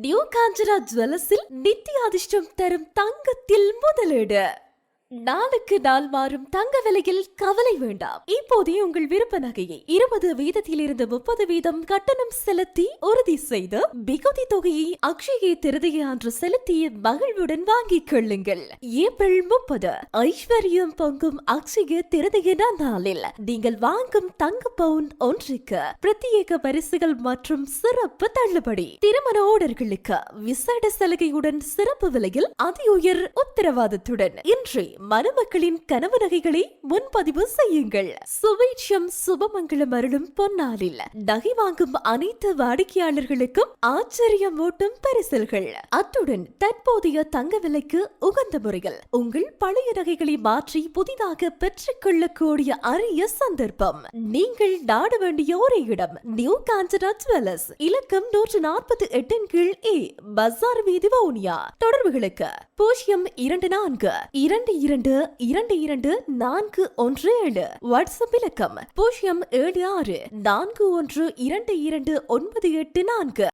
New Kanchana ஜுவல்லர்ஸில் நித்திய அதிர்ஷ்டம் தரும் தங்கத்தில் முதலீடு. நாளுக்கு நாள் மாறும் தங்க விலையில் கவலை வேண்டாம். இப்போதே உங்கள் விருப்ப நகையை 20% 30% கட்டணம் செலுத்தி உறுதி செய்து மிகுதி தொகையை அக்ஷய திருதியை அன்று செலுத்திய மகிழ்வுடன் வாங்கிக் கொள்ளுங்கள். ஏப்ரல் 30 ஐஸ்வர்யம் பொங்கும் அக்ஷய திருதிய நாளில் நீங்கள் வாங்கும் தங்க பவுன் ஒன்றுக்கு பிரத்யேக பரிசுகள் மற்றும் சிறப்பு தள்ளுபடி. திருமண ஓடர்களுக்கு விசேட சலுகையுடன் சிறப்பு விலையில் அதி உயர் உத்தரவாதத்துடன் இன்று மணமக்களின் கனவு நகைகளை முன்பதிவு செய்யுங்கள். சுபீட்சம் சுபமங்கலம் அருளும் பொன்னாளில் நகை வாங்கும் அனைத்து வாடிக்கையாளர்களுக்கும் ஆச்சரியம் ஊட்டும் பரிசல்கள். அத்துடன் தற்போதைய தங்க விலைக்கு உகந்த முறையில் உங்கள் பழைய நகைகளை மாற்றி புதிதாக பெற்றுக் கொள்ளக்கூடிய அரிய சந்தர்ப்பம். நீங்கள் நாட வேண்டிய ஒரே இடம் நியூ காஞ்சனா ஜுவல்லர்ஸ், இலக்கம் 148 கீழ் ஏ, பஜார் வீதி, வவுனியா. தொடர்புகளுக்கு 02242417. வாட்ஸ்அப் இலக்கம் 076441229884.